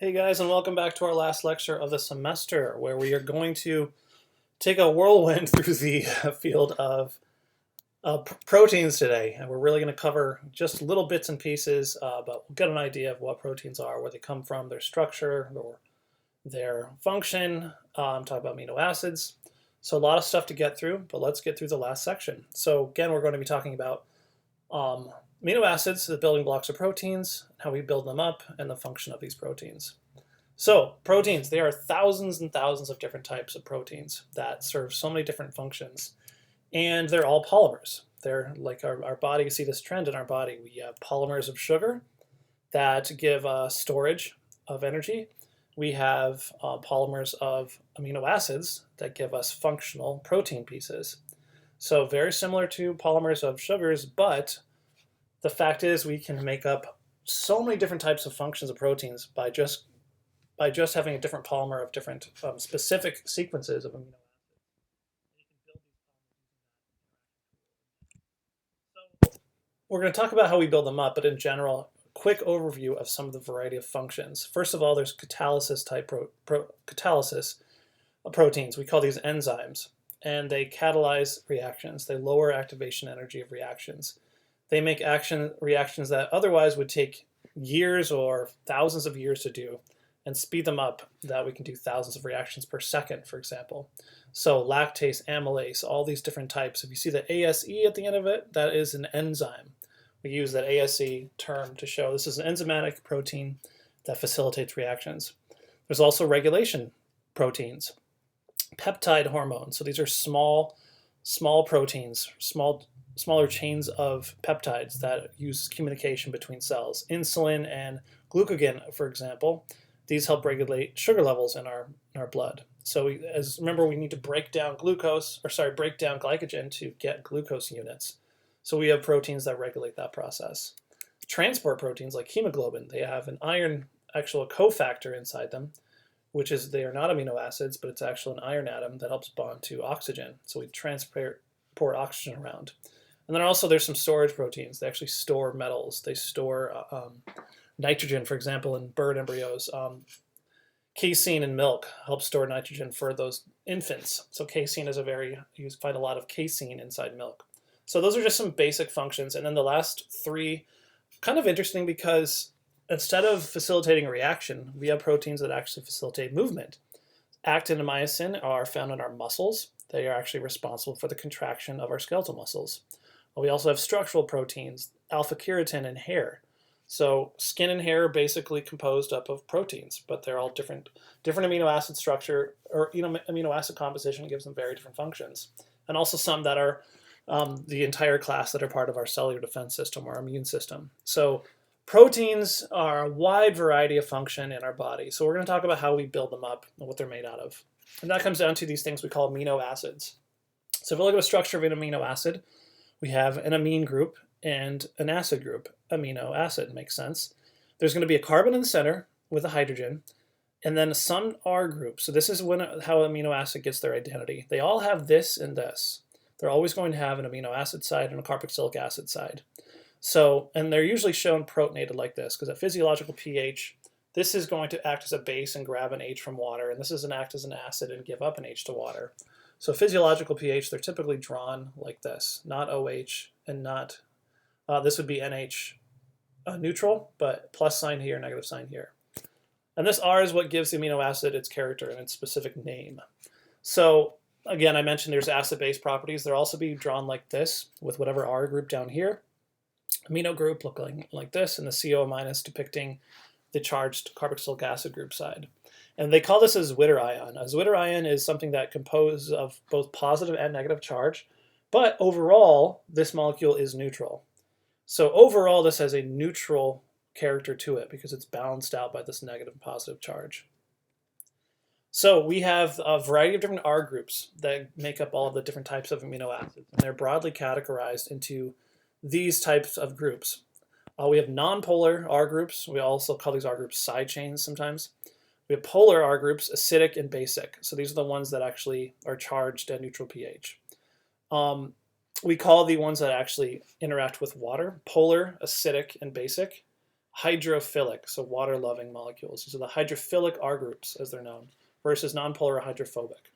Hey guys, and welcome back to our last lecture of the semester, where we are going to take a whirlwind through the field of proteins today. And we're really going to cover just little bits and pieces, but we'll get an idea of what proteins are, where they come from, their structure, or their function, talk about amino acids. So a lot of stuff to get through, but let's get through the last section. So again, we're going to be talking about amino acids, the building blocks of proteins, how we build them up, and the function of these proteins. So proteins, there are thousands and thousands of different types of proteins that serve so many different functions, and they're all polymers. They're like our body. You see this trend in our body. We have polymers of sugar that give storage of energy. We have polymers of amino acids that give us functional protein pieces. So very similar to polymers of sugars, but the fact is we can make up so many different types of functions of proteins by just having a different polymer of different specific sequences of amino acids. So we're going to talk about how we build them up, but in general, quick overview of some of the variety of functions. First of all, there's catalysis type catalysis proteins. We call these enzymes, and they catalyze reactions. They lower activation energy of reactions. They make reactions that otherwise would take years or thousands of years to do, and speed them up that we can do thousands of reactions per second, for example. So lactase, amylase, all these different types. If you see the ASE at the end of it, that is an enzyme. We use that ASE term to show this is an enzymatic protein that facilitates reactions. There's also regulation proteins, peptide hormones. So these are small proteins, smaller chains of peptides that use communication between cells. Insulin and glucagon, for example, these help regulate sugar levels in our blood. So remember, we need to break down glycogen to get glucose units. So we have proteins that regulate that process. Transport proteins like hemoglobin, they have an iron, actual cofactor inside them, which is they are not amino acids, but it's actually an iron atom that helps bond to oxygen. So we transport oxygen around. And then also there's some storage proteins. They actually store metals. They store nitrogen, for example, in bird embryos. Casein in milk helps store nitrogen for those infants. So casein is you find a lot of casein inside milk. So those are just some basic functions. And then the last three, kind of interesting because instead of facilitating a reaction, we have proteins that actually facilitate movement. Actin and myosin are found in our muscles. They are actually responsible for the contraction of our skeletal muscles. We also have structural proteins, alpha-keratin in hair. So skin and hair are basically composed up of proteins, but they're all different amino acid structure or amino acid composition gives them very different functions. And also some that are the entire class that are part of our cellular defense system or immune system. So proteins are a wide variety of function in our body. So we're going to talk about how we build them up and what they're made out of. And that comes down to these things we call amino acids. So if we look at the structure of an amino acid, we have an amine group and an acid group. Amino acid makes sense. There's going to be a carbon in the center with a hydrogen, and then some R group. So this is how amino acid gets their identity. They all have this and this. They're always going to have an amino acid side and a carboxylic acid side. So, and they're usually shown protonated like this, because at physiological pH, this is going to act as a base and grab an H from water, and this is an act as an acid and give up an H to water. So physiological pH, they're typically drawn like this, not OH and not, this would be NH neutral, but plus sign here, negative sign here. And this R is what gives the amino acid its character and its specific name. So again, I mentioned there's acid-base properties. They'll also be drawn like this with whatever R group down here. Amino group looking like this, and the CO minus depicting the charged carboxylic acid group side. And they call this a Zwitter ion. A Zwitter ion is something that composes of both positive and negative charge, but overall, this molecule is neutral. So overall, this has a neutral character to it because it's balanced out by this negative and positive charge. So we have a variety of different R groups that make up all of the different types of amino acids, and they're broadly categorized into these types of groups. We have nonpolar R groups. We also call these R groups side chains sometimes. We have polar R groups, acidic and basic. So these are the ones that actually are charged at neutral pH. We call the ones that actually interact with water polar, acidic, and basic. hydrophilic, so water-loving molecules. These are the hydrophilic R groups, as they're known, versus nonpolar or hydrophobic.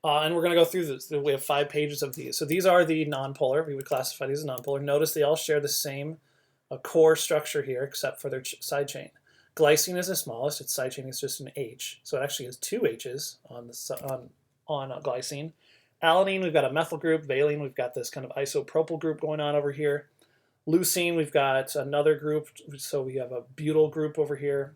And we're going to go through this. We have 5 pages of these. So these are the nonpolar. We would classify these as nonpolar. Notice they all share the same core structure here, except for their side chain. Glycine is the smallest. Its side chain is just an H. So it actually has 2 H's on glycine. Alanine, we've got a methyl group. Valine, we've got this kind of isopropyl group going on over here. Leucine, we've got another group. So we have a butyl group over here.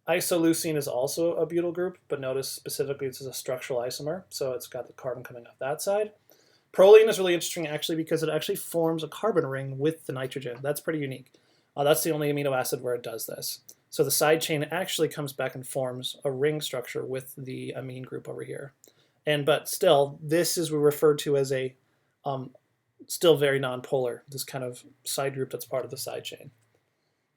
Isoleucine is also a butyl group, but notice specifically this is a structural isomer, so it's got the carbon coming off that side. Proline is really interesting actually because it actually forms a carbon ring with the nitrogen. That's pretty unique. That's the only amino acid where it does this. So the side chain actually comes back and forms a ring structure with the amine group over here. But still, this is referred to as a still very nonpolar, this kind of side group that's part of the side chain.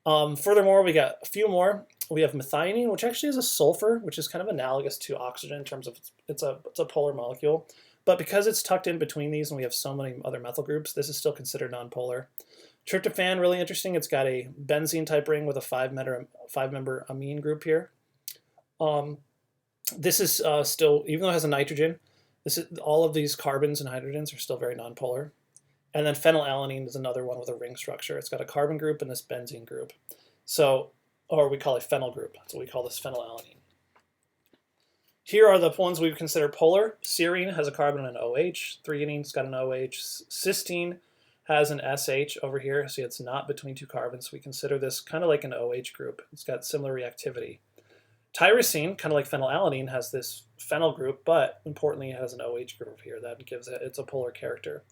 Furthermore, we got a few more. We have methionine, which actually is a sulfur, which is kind of analogous to oxygen in terms of it's a polar molecule. But because it's tucked in between these and we have so many other methyl groups, this is still considered nonpolar. Tryptophan, really interesting. It's got a benzene type ring with a 5-member amine group here. This is still, even though it has a nitrogen, all of these carbons and hydrogens are still very nonpolar. And then phenylalanine is another one with a ring structure. It's got a carbon group and this benzene group. So, or we call it phenyl group. So we call this phenylalanine. Here are the ones we would consider polar. Serine has a carbon and an OH. Threonine's got an OH. Cysteine has an SH over here. So it's not between 2 carbons. So we consider this kind of like an OH group. It's got similar reactivity. Tyrosine, kind of like phenylalanine, has this phenyl group, but importantly it has an OH group here. That gives it's a polar character.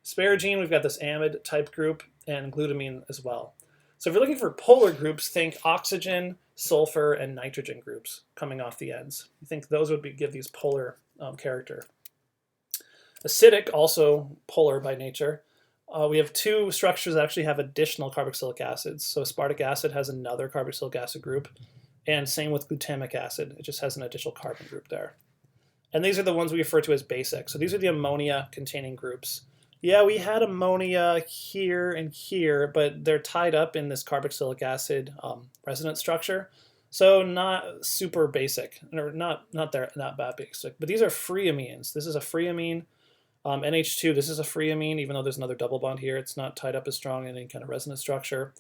Asparagine, we've got this amide type group, and glutamine as well. So if you're looking for polar groups, think oxygen, sulfur, and nitrogen groups coming off the ends. You think those would give these polar character. Acidic, also polar by nature. We have 2 structures that actually have additional carboxylic acids. So aspartic acid has another carboxylic acid group, and same with glutamic acid. It just has an additional carbon group there. And these are the ones we refer to as basic. So these are the ammonia-containing groups. Yeah, we had ammonia here and here, but they're tied up in this carboxylic acid resonance structure. So not super basic, or not that basic. But these are free amines. This is a free amine. NH2, this is a free amine, even though there's another double bond here. It's not tied up as strong in any kind of resonance structure.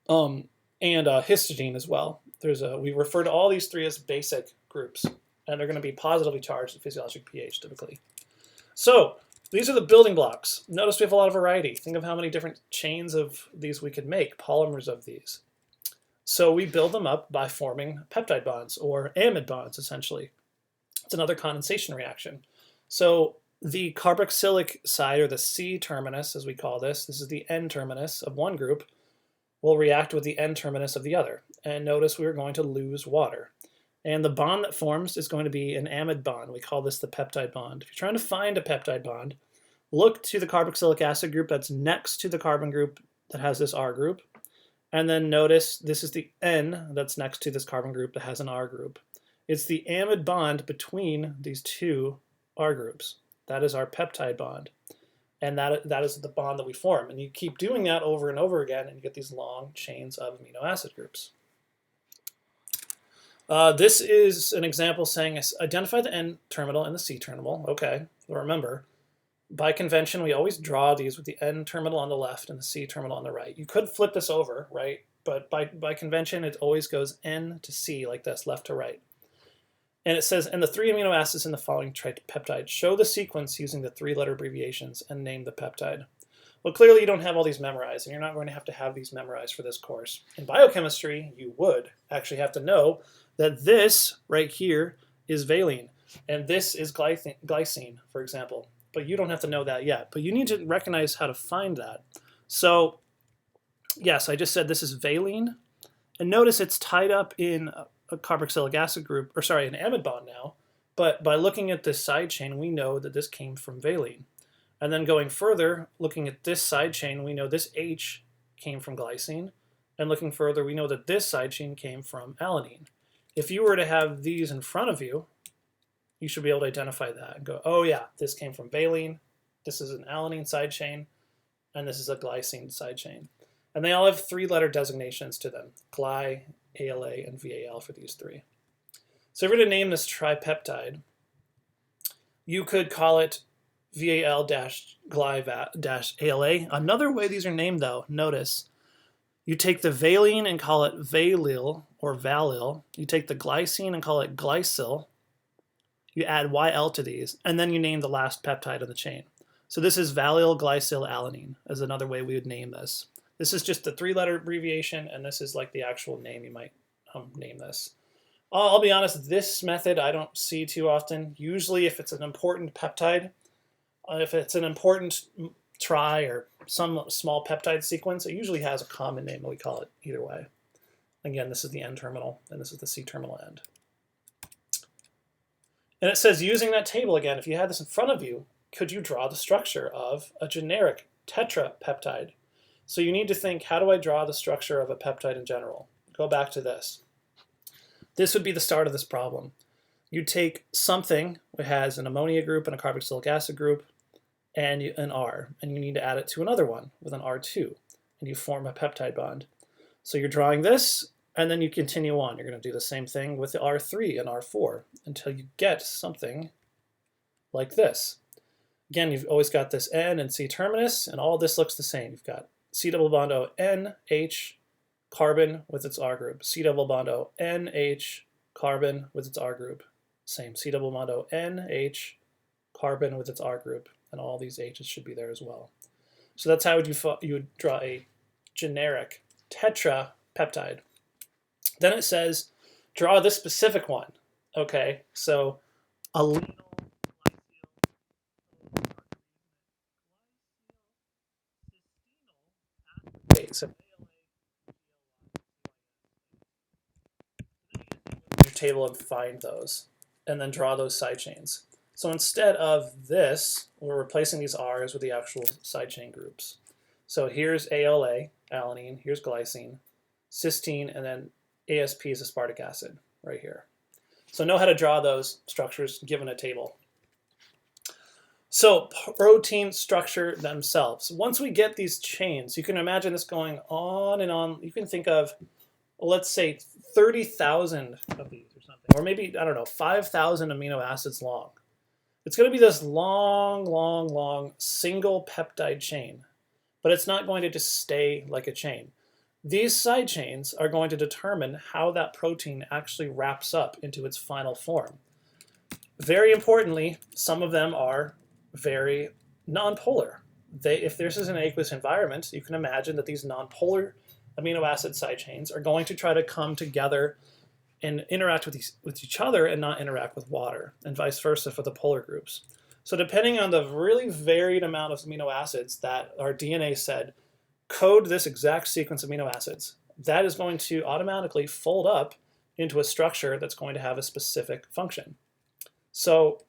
And histidine as well. We refer to all these 3 as basic groups, and they're going to be positively charged at physiologic pH typically. So these are the building blocks. Notice we have a lot of variety. Think of how many different chains of these we could make, polymers of these. So we build them up by forming peptide bonds, or amide bonds, essentially. It's another condensation reaction. So the carboxylic side, or the C terminus, as we call this is the N terminus of one group, will react with the N terminus of the other. And notice we're going to lose water. And the bond that forms is going to be an amide bond. We call this the peptide bond. If you're trying to find a peptide bond, look to the carboxylic acid group that's next to the carbon group that has this R group. And then notice this is the N that's next to this carbon group that has an R group. It's the amide bond between these 2 R groups. That is our peptide bond. And that is the bond that we form. And you keep doing that over and over again, and you get these long chains of amino acid groups. This is an example saying identify the N terminal and the C terminal. Okay, remember, by convention, we always draw these with the N terminal on the left and the C terminal on the right. You could flip this over, right? But by convention, it always goes N to C like this, left to right. And it says, and the 3 amino acids in the following peptide, show the sequence using the 3-letter abbreviations and name the peptide. Well, clearly you don't have all these memorized, and you're not going to have these memorized for this course. In biochemistry, you would actually have to know that this right here is valine, and this is glycine, for example. But you don't have to know that yet. But you need to recognize how to find that. So, yes, I just said this is valine. And notice it's tied up in a carboxylic acid group, or sorry, an amide bond now. But by looking at this side chain, we know that this came from valine. And then going further, looking at this side chain, we know this H came from glycine. And looking further, we know that this side chain came from alanine. If you were to have these in front of you, you should be able to identify that and go, oh yeah, this came from valine, this is an alanine side chain, and this is a glycine side chain. And they all have three-letter designations to them: gly, ALA, and VAL for these three. So if we're going to name this tripeptide, you could call it VAL-gly-ALA. Another way these are named, though, notice, you take the valine and call it valyl or valyl. You take the glycine and call it glycyl. You add YL to these, and then you name the last peptide in the chain. So this is valyl glycyl alanine is another way we would name this. This is just the three-letter abbreviation, and this is like the actual name you might name this. I'll be honest, this method I don't see too often. Usually if it's an important peptide, if it's an important tri or some small peptide sequence, it usually has a common name, and we call it either way. Again, this is the N-terminal, and this is the C-terminal end. And it says, using that table again, if you had this in front of you, could you draw the structure of a generic tetrapeptide? So you need to think, how do I draw the structure of a peptide in general? Go back to this. This would be the start of this problem. You take something that has an ammonia group and a carboxylic acid group and an R, and you need to add it to another one with an R2, and you form a peptide bond. So you're drawing this, and then you continue on. You're going to do the same thing with the R3 and R4 until you get something like this. Again, you've always got this N and C terminus, and all this looks the same. You've got C double bond O N H carbon with its R group. C double bond O N H carbon with its R group. Same. C double bond O N H carbon with its R group, and all these H's should be there as well. So that's how you would draw a generic tetrapeptide. Then it says, draw this specific one. Okay, so amino. So your table and find those, and then draw those side chains. So instead of this, we're replacing these R's with the actual side chain groups. So here's ALA, alanine, here's glycine, cysteine, and then ASP is aspartic acid right here. So know how to draw those structures given a table. So protein structure themselves. Once we get these chains, you can imagine this going on and on. You can think of, let's say, 30,000 of these or something, or maybe, I don't know, 5,000 amino acids long. It's going to be this long, long, long single peptide chain, but it's not going to just stay like a chain. These side chains are going to determine how that protein actually wraps up into its final form. Very importantly, some of them are very nonpolar. If this is an aqueous environment, you can imagine that these nonpolar amino acid side chains are going to try to come together and interact with each other and not interact with water, and vice versa for the polar groups. So depending on the really varied amount of amino acids that our DNA said code this exact sequence of amino acids, that is going to automatically fold up into a structure that's going to have a specific function. So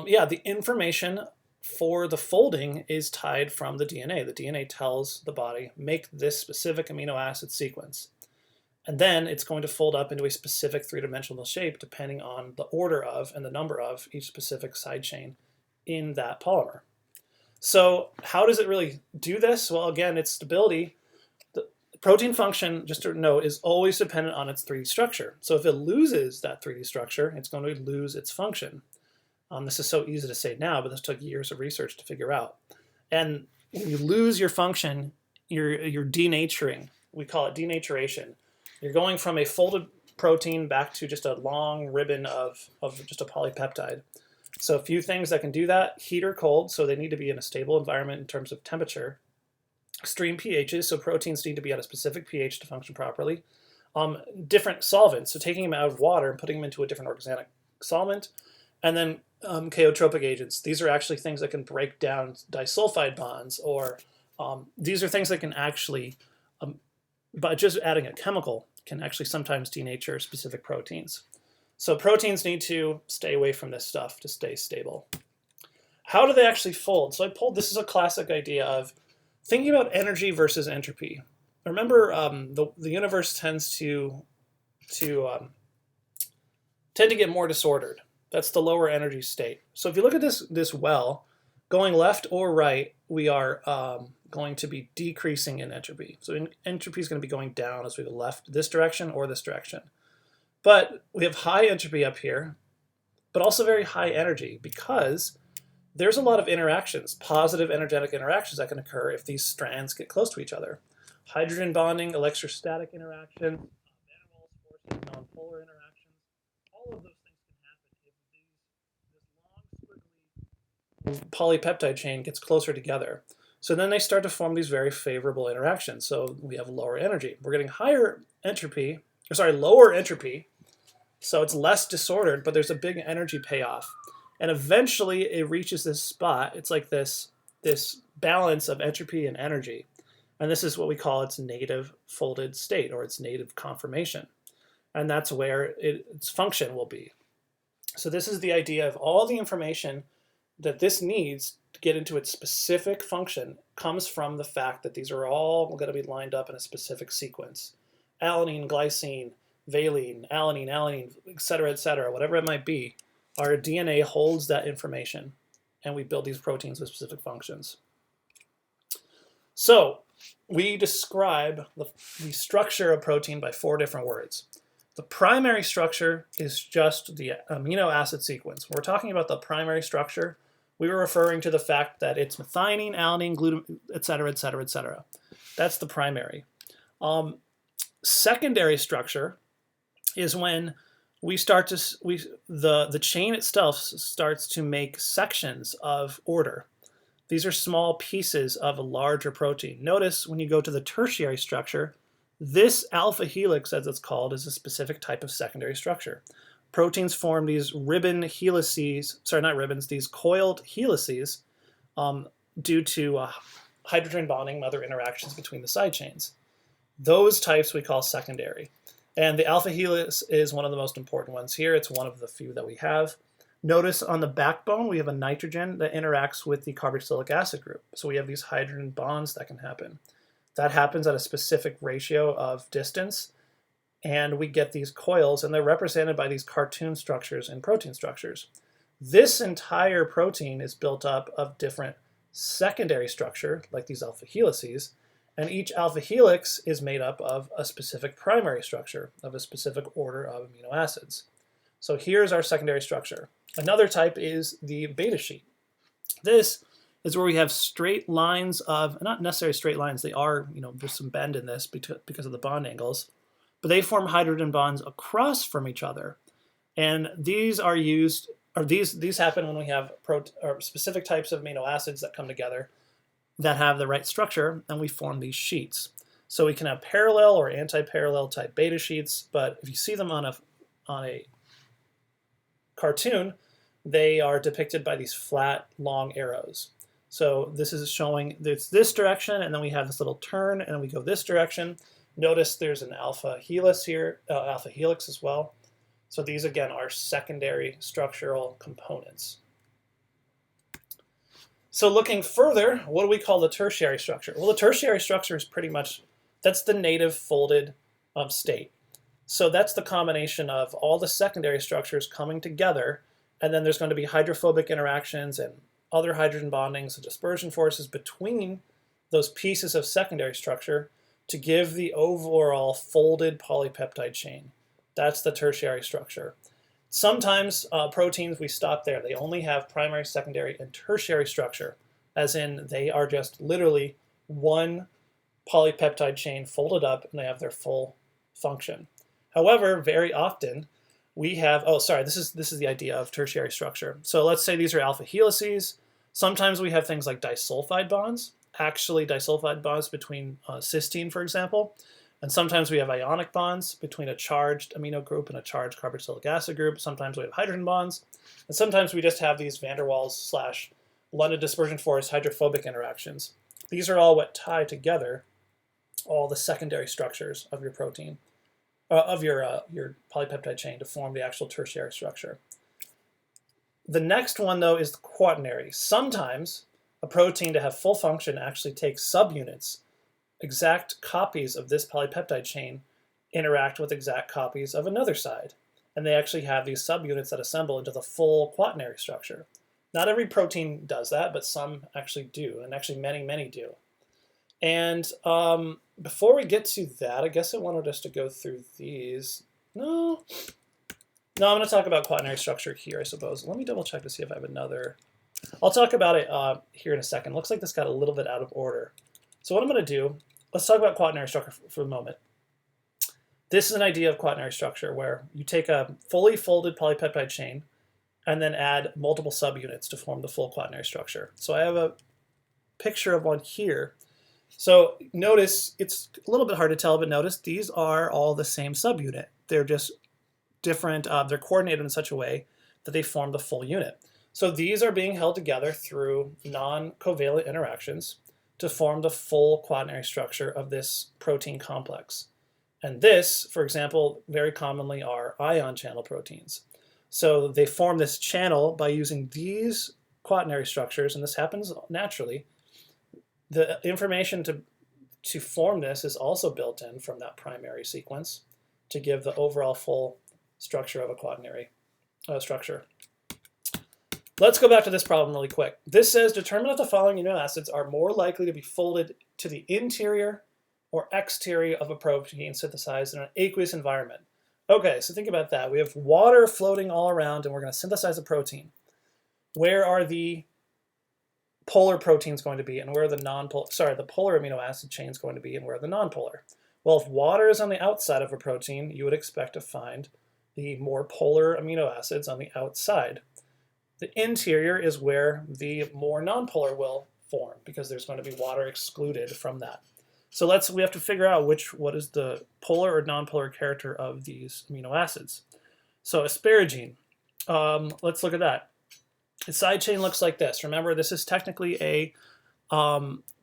yeah, the information for the folding is tied from the DNA. The DNA tells the body, make this specific amino acid sequence. And then it's going to fold up into a specific three-dimensional shape depending on the order of and the number of each specific side chain in that polymer. So how does it really do this? Well, again, its stability. The protein function, just to note, is always dependent on its 3D structure. So if it loses that 3D structure, it's going to lose its function. This is so easy to say now, but this took years of research to figure out. And when you lose your function, you're denaturing. We call it denaturation. You're going from a folded protein back to just a long ribbon of just a polypeptide. So a few things that can do that: heat or cold, so they need to be in a stable environment in terms of temperature. Extreme pHs, so proteins need to be at a specific pH to function properly. Different solvents, so taking them out of water and putting them into a different organic solvent. And then chaotropic agents. These are actually things that can break down disulfide bonds, or these are things that can actually, by just adding a chemical, can actually sometimes denature specific proteins. So proteins need to stay away from this stuff to stay stable. How do they actually fold? So this is a classic idea of thinking about energy versus entropy. Remember, the universe tends to get more disordered. That's the lower energy state. So if you look at this well, going left or right, we are going to be decreasing in entropy. So entropy is going to be going down as we go left this direction or this direction. But we have high entropy up here, but also very high energy because there's a lot of interactions, positive energetic interactions that can occur if these strands get close to each other. Hydrogen bonding, electrostatic interaction, van der Waals forces, nonpolar interactions, all of those things can happen if this long squiggly polypeptide chain gets closer together. So then they start to form these very favorable interactions. So we have lower energy. We're getting higher entropy, or sorry, lower entropy. So it's less disordered, but there's a big energy payoff. And eventually it reaches this spot. It's like this balance of entropy and energy. And this is what we call its native folded state, or its native conformation. And that's where its function will be. So this is the idea of all the information that this needs to get into its specific function comes from the fact that these are all going to be lined up in a specific sequence. Alanine, glycine, valine, alanine, etc., whatever it might be, our DNA holds that information, and we build these proteins with specific functions. So we describe the structure of protein by 4 different words. The primary structure is just the amino acid sequence. When we're talking about the primary structure, we were referring to the fact that it's methionine, alanine, glutamine, etc. That's the primary. Secondary structure is when we start to the chain itself starts to make sections of order. These are small pieces of a larger protein. Notice when you go to the tertiary structure, this alpha helix, as it's called, is a specific type of secondary structure. Proteins form these ribbon helices, sorry, not ribbons, these coiled helices due to hydrogen bonding and other interactions between the side chains. Those types we call secondary. And the alpha helix is one of the most important ones here. It's one of the few that we have. Notice on the backbone, we have a nitrogen that interacts with the carboxylic acid group. So we have these hydrogen bonds that can happen. That happens at a specific ratio of distance, and we get these coils, and they're represented by these cartoon structures and protein structures. This entire protein is built up of different secondary structure, like these alpha helices, and each alpha helix is made up of a specific primary structure of a specific order of amino acids. So here's our secondary structure. Another type is the beta sheet. This is where we have straight lines of, not necessarily straight lines, they are, there's some bend in this because of the bond angles, but they form hydrogen bonds across from each other. And these are used, or these happen when we have specific types of amino acids that come together that have the right structure, and we form these sheets. So we can have parallel or anti-parallel type beta sheets, but if you see them on a cartoon, they are depicted by these flat, long arrows. So this is showing it's this direction, and then we have this little turn, and we go this direction. Notice there's an alpha helix here, alpha helix as well. So these, again, are secondary structural components. So looking further, what do we call the tertiary structure? Well, the tertiary structure is pretty much, that's the native folded state. So that's the combination of all the secondary structures coming together, and then there's going to be hydrophobic interactions and other hydrogen bondings and dispersion forces between those pieces of secondary structure to give the overall folded polypeptide chain. That's the tertiary structure. Sometimes proteins, we stop there. They only have primary, secondary, and tertiary structure, as in they are just literally one polypeptide chain folded up, and they have their full function. However, very often we have, this is the idea of tertiary structure. So let's say these are alpha helices. Sometimes we have things like disulfide bonds, actually disulfide bonds between cysteine, for example. And sometimes we have ionic bonds between a charged amino group and a charged carboxylic acid group. Sometimes we have hydrogen bonds. And sometimes we just have these van der Waals / London dispersion force hydrophobic interactions. These are all what tie together all the secondary structures of your protein, of your polypeptide chain to form the actual tertiary structure. The next one, though, is the quaternary. Sometimes a protein to have full function actually takes subunits. Exact copies of this polypeptide chain interact with exact copies of another side. And they actually have these subunits that assemble into the full quaternary structure. Not every protein does that, but some actually do, and actually many do. And before we get to that, I guess I wanted us to go through these. No, I'm going to talk about quaternary structure here, I suppose. Let me double check to see if I have another. I'll talk about it here in a second. Looks like this got a little bit out of order. So what I'm going to do, let's talk about quaternary structure for a moment. This is an idea of quaternary structure where you take a fully folded polypeptide chain and then add multiple subunits to form the full quaternary structure. So I have a picture of one here. So notice, it's a little bit hard to tell, but notice these are all the same subunit. They're just different, they're coordinated in such a way that they form the full unit. So these are being held together through non-covalent interactions to form the full quaternary structure of this protein complex. And this, for example, very commonly are ion channel proteins. So they form this channel by using these quaternary structures, and this happens naturally. The information to form this is also built in from that primary sequence to give the overall full structure of a quaternary structure. Let's go back to this problem really quick. This says determine if the following amino acids are more likely to be folded to the interior or exterior of a protein synthesized in an aqueous environment. Okay, so think about that. We have water floating all around and we're going to synthesize a protein. Where are the polar proteins going to be and where are the the polar amino acid chains going to be and where are the nonpolar? Well, if water is on the outside of a protein, you would expect to find the more polar amino acids on the outside. The interior is where the more nonpolar will form because there's going to be water excluded from that. So we have to figure out what is the polar or nonpolar character of these amino acids. So asparagine, let's look at that. The side chain looks like this. Remember, this is technically a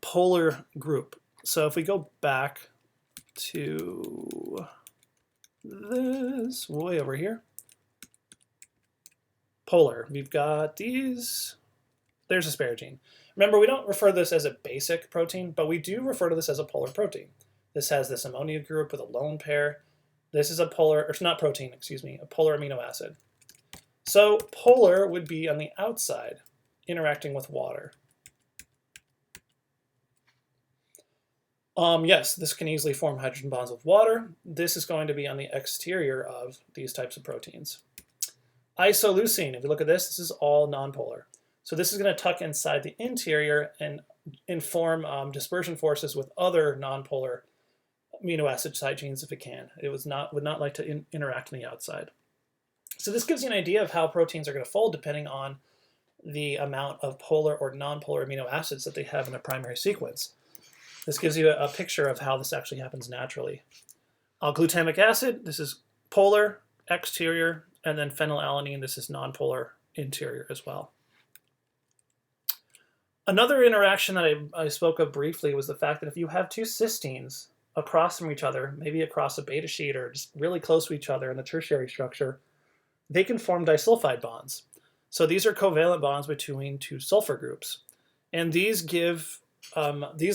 polar group. So if we go back to this, way over here, polar, we've got these, there's asparagine. Remember, we don't refer to this as a basic protein, but we do refer to this as a polar protein. This has this ammonia group with a lone pair. This is a polar, or not protein, excuse me, a polar amino acid. So polar would be on the outside, interacting with water. Yes, this can easily form hydrogen bonds with water. This is going to be on the exterior of these types of proteins. Isoleucine, if you look at this, this is all nonpolar. So this is going to tuck inside the interior and inform dispersion forces with other nonpolar amino acid side chains if it can. It would not like to interact on the outside. So this gives you an idea of how proteins are going to fold depending on the amount of polar or nonpolar amino acids that they have in a primary sequence. This gives you a picture of how this actually happens naturally. Glutamic acid, this is polar, exterior, and then phenylalanine, this is nonpolar, interior as well. Another interaction that I spoke of briefly was the fact that if you have two cysteines across from each other, maybe across a beta sheet or just really close to each other in the tertiary structure, they can form disulfide bonds. So these are covalent bonds between two sulfur groups. And these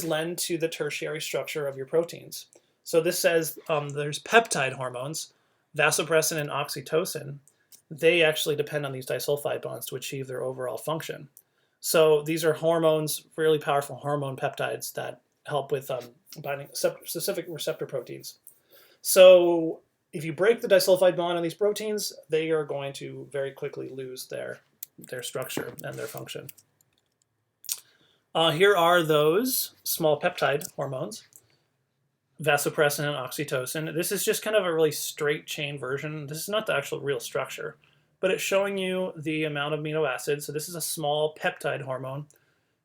lend to the tertiary structure of your proteins. So this says there's peptide hormones, vasopressin and oxytocin. They actually depend on these disulfide bonds to achieve their overall function. So these are hormones, really powerful hormone peptides that help with binding specific receptor proteins. So if you break the disulfide bond on these proteins, they are going to very quickly lose their structure and their function. Here are those small peptide hormones, vasopressin and oxytocin. This is just kind of a really straight chain version. This is not the actual real structure, but it's showing you the amount of amino acids. So this is a small peptide hormone.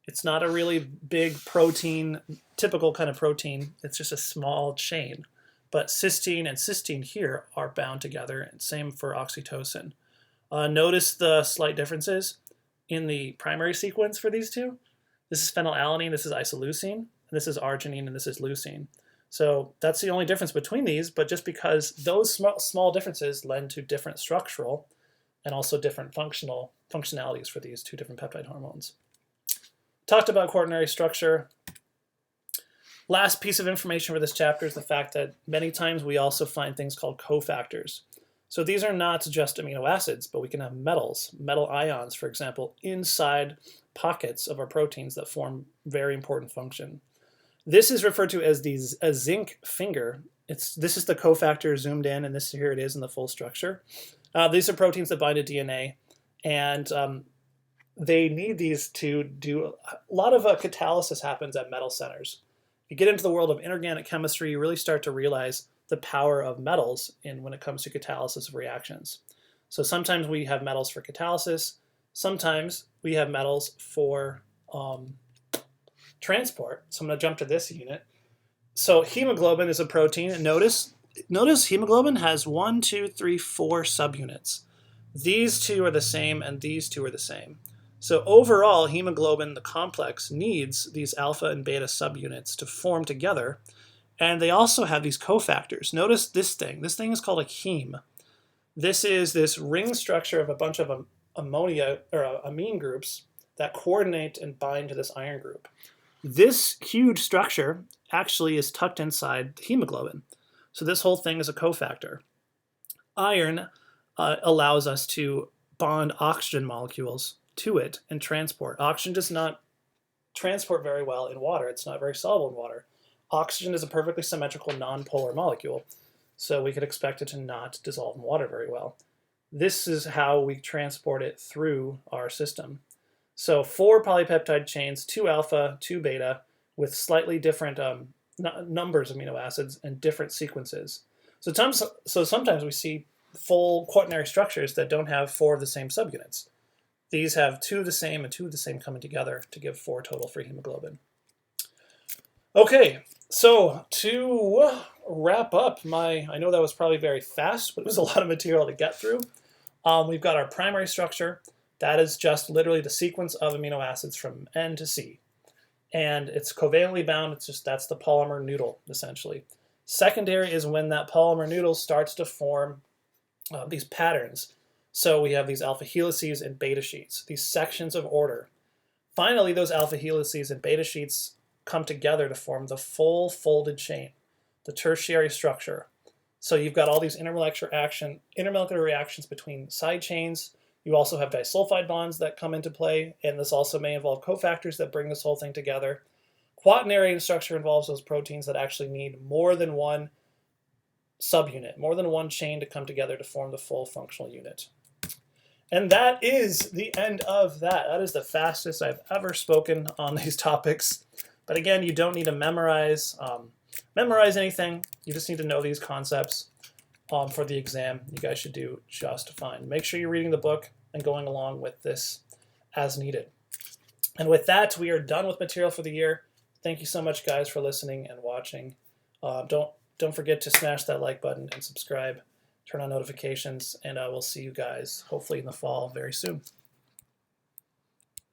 It's not a really big protein, typical kind of protein. It's just a small chain. But cysteine and cysteine here are bound together, and same for oxytocin. Notice the slight differences in the primary sequence for these two. This is phenylalanine, this is isoleucine, and this is arginine, and this is leucine. So that's the only difference between these, but just because those small differences lend to different structural and also different functionalities for these two different peptide hormones. Talked about quaternary structure. Last piece of information for this chapter is the fact that many times we also find things called cofactors. So these are not just amino acids, but we can have metals, metal ions, for example, inside pockets of our proteins that form very important function. This is referred to as a zinc finger. This is the cofactor zoomed in, and here it is in the full structure. These are proteins that bind to DNA, and they need these to do a lot of catalysis happens at metal centers. If you get into the world of inorganic chemistry, you really start to realize the power of metals when it comes to catalysis of reactions. So sometimes we have metals for catalysis. Sometimes we have metals for transport. So I'm going to jump to this unit. So hemoglobin is a protein. And notice hemoglobin has 1, 2, 3, 4 subunits. These two are the same, and these two are the same. So overall, hemoglobin, the complex, needs these alpha and beta subunits to form together. And they also have these cofactors. Notice this thing. This thing is called a heme. This is this ring structure of a bunch of ammonia or amine groups that coordinate and bind to this iron group. This huge structure actually is tucked inside the hemoglobin. So this whole thing is a cofactor. Iron allows us to bond oxygen molecules to it and transport. Oxygen does not transport very well in water. It's not very soluble in water. Oxygen is a perfectly symmetrical non-polar molecule, so we could expect it to not dissolve in water very well. This is how we transport it through our system. So 4 polypeptide chains, 2 alpha, 2 beta, with slightly different numbers of amino acids and different sequences. So sometimes we see full quaternary structures that don't have 4 of the same subunits. These have 2 of the same and 2 of the same coming together to give 4 total for hemoglobin. Okay, so to wrap up I know that was probably very fast, but it was a lot of material to get through. We've got our primary structure. That is just literally the sequence of amino acids from N to C. And it's covalently bound. That's the polymer noodle, essentially. Secondary is when that polymer noodle starts to form these patterns. So we have these alpha helices and beta sheets, these sections of order. Finally, those alpha helices and beta sheets come together to form the full folded chain, the tertiary structure. So you've got all these intermolecular reactions between side chains. You also have disulfide bonds that come into play, and this also may involve cofactors that bring this whole thing together. Quaternary structure involves those proteins that actually need more than one subunit, more than one chain to come together to form the full functional unit. And that is the end of that. That is the fastest I've ever spoken on these topics. But again, you don't need to memorize anything. You just need to know these concepts for the exam. You guys should do just fine. Make sure you're reading the book and going along with this as needed. And with that, we are done with material for the year. Thank you so much, guys, for listening and watching. Don't forget to smash that like button and subscribe. Turn on notifications, and we'll see you guys hopefully in the fall very soon.